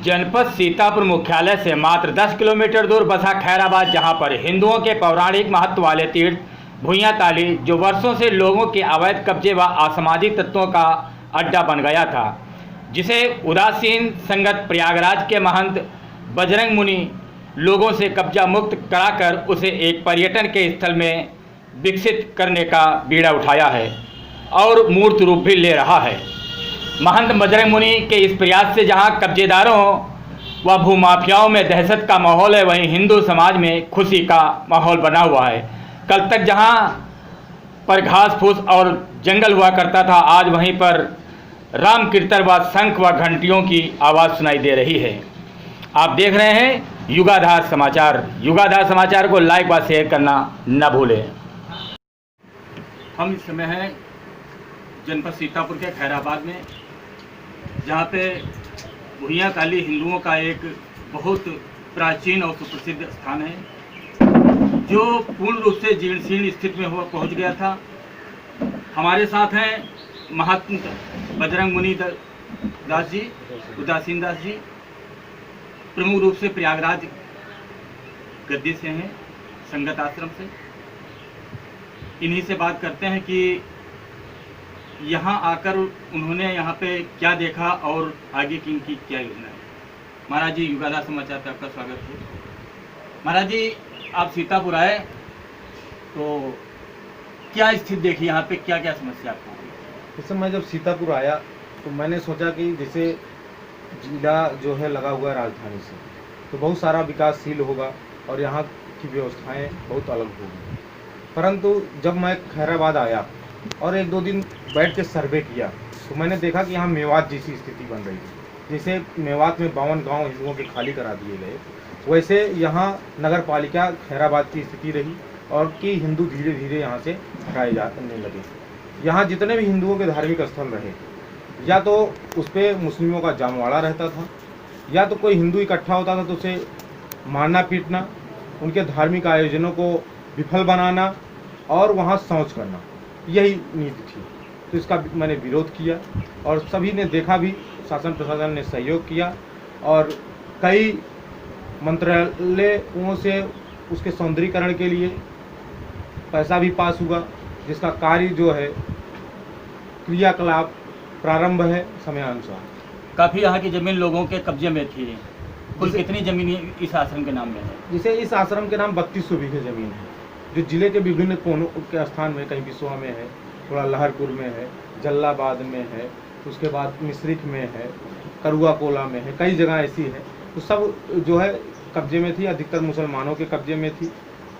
जनपद सीतापुर मुख्यालय से मात्र 10 किलोमीटर दूर बसा खैराबाद, जहां पर हिंदुओं के पौराणिक महत्व वाले तीर्थ भुइयां ताली, जो वर्षों से लोगों के अवैध कब्जे व असामाजिक तत्वों का अड्डा बन गया था, जिसे उदासीन संगत प्रयागराज के महंत बजरंग मुनि लोगों से कब्जा मुक्त कराकर उसे एक पर्यटन के स्थल में विकसित करने का बीड़ा उठाया है और मूर्त रूप भी ले रहा है। महंत बजरंग मुनि के इस प्रयास से जहां कब्जेदारों व भूमाफियाओं में दहशत का माहौल है, वहीं हिंदू समाज में खुशी का माहौल बना हुआ है। कल तक जहां पर घास फूस और जंगल हुआ करता था, आज वहीं पर राम कीर्तन व शंख व घंटियों की आवाज़ सुनाई दे रही है। आप देख रहे हैं युगाधार समाचार। युगाधार समाचार को लाइक व शेयर करना न भूलें। हम इस समय हैं जनपद सीतापुर के खैराबाद में, जहाँ पे भुइयां ताली हिंदुओं का एक बहुत प्राचीन और सुप्रसिद्ध स्थान है, जो पूर्ण रूप से जीर्ण शीर्ण स्थिति में हुआ पहुँच गया था। हमारे साथ हैं महंत बजरंग मुनि दास जी, उदासीन दास जी, प्रमुख रूप से प्रयागराज गद्दी से हैं, संगत आश्रम से। इन्हीं से बात करते हैं कि यहाँ आकर उन्होंने यहाँ पे क्या देखा और आगे की इनकी क्या योजना है। महाराज जी, युगाधार समाचार पे आपका स्वागत है। महाराज जी, आप सीतापुर आए तो क्या स्थिति देखी यहाँ पे, क्या क्या समस्या आपको हुई? इस समय जब सीतापुर आया तो मैंने सोचा कि जैसे जिला जो है लगा हुआ है राजधानी से, तो बहुत सारा विकासशील होगा और यहाँ की व्यवस्थाएं बहुत अलग होगी। परंतु जब मैं खैराबाद आया और एक दो दिन बैठ के सर्वे किया तो मैंने देखा कि यहाँ मेवात जैसी स्थिति बन रही है। जैसे मेवात में 52 गांव हिंदुओं के खाली करा दिए गए, वैसे यहाँ नगर पालिका खैराबाद की स्थिति रही और कि हिंदू धीरे धीरे यहाँ से हटाए जाने लगे। यहाँ जितने भी हिंदुओं के धार्मिक स्थल रहे, या तो उस पर मुस्लिमों का जामवाड़ा रहता था, या तो कोई हिंदू इकट्ठा होता था तो उसे मारना पीटना, उनके धार्मिक आयोजनों को विफल बनाना और वहाँ शौच करना, यही नीति थी। तो इसका मैंने विरोध किया और सभी ने देखा भी, शासन प्रशासन ने सहयोग किया और कई मंत्रालयों से उसके सौंदर्यीकरण के लिए पैसा भी पास हुआ, जिसका कार्य जो है क्रियाकलाप प्रारंभ है समयानुसार। काफ़ी यहाँ की ज़मीन लोगों के कब्जे में थी। कुल कितनी ज़मीन इस आश्रम के नाम में है? जिसे इस आश्रम के नाम 3200 बीघे ज़मीन है, जो जिले के विभिन्न कोनों के स्थान में, कहीं बिसवा में है, थोड़ा लहरपुर में है, जल्लाबाद में है, उसके बाद मिश्रिक में है, करुआ कोला में है, कई जगह ऐसी है। तो सब जो है कब्जे में थी, अधिकतर मुसलमानों के कब्जे में थी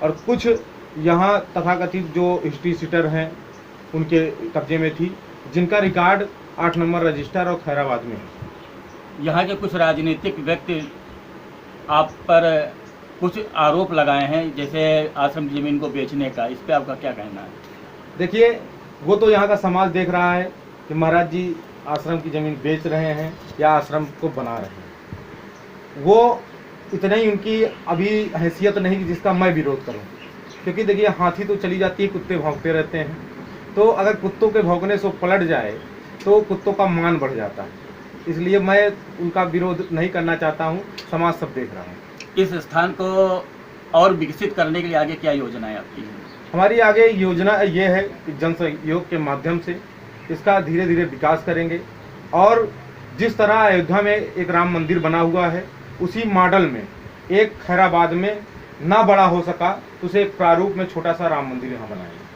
और कुछ यहाँ तथाकथित जो हिस्ट्री सीटर हैं उनके कब्जे में थी, जिनका रिकॉर्ड 8 नंबर रजिस्टर और खैराबाद में है। यहाँ के कुछ राजनीतिक व्यक्ति आप पर कुछ आरोप लगाए हैं, जैसे आश्रम की ज़मीन को बेचने का, इस पे आपका क्या कहना है? देखिए, वो तो यहाँ का समाज देख रहा है कि महाराज जी आश्रम की ज़मीन बेच रहे हैं या आश्रम को बना रहे हैं। वो इतना ही उनकी अभी हैसियत नहीं कि जिसका मैं विरोध करूँ, क्योंकि देखिए हाथी तो चली जाती है, कुत्ते भौंकते रहते हैं। तो अगर कुत्तों के भौंकने से पलट जाए तो कुत्तों का मान बढ़ जाता है, इसलिए मैं उनका विरोध नहीं करना चाहता हूँ। समाज सब देख रहा है। इस स्थान को और विकसित करने के लिए आगे क्या योजनाएं आपकी हैं? हमारी आगे योजना ये है कि जन सहयोग के माध्यम से इसका धीरे धीरे विकास करेंगे और जिस तरह अयोध्या में एक राम मंदिर बना हुआ है, उसी मॉडल में एक खैराबाद में ना बड़ा हो सका तो उसे एक प्रारूप में छोटा सा राम मंदिर यहाँ बनाएंगे।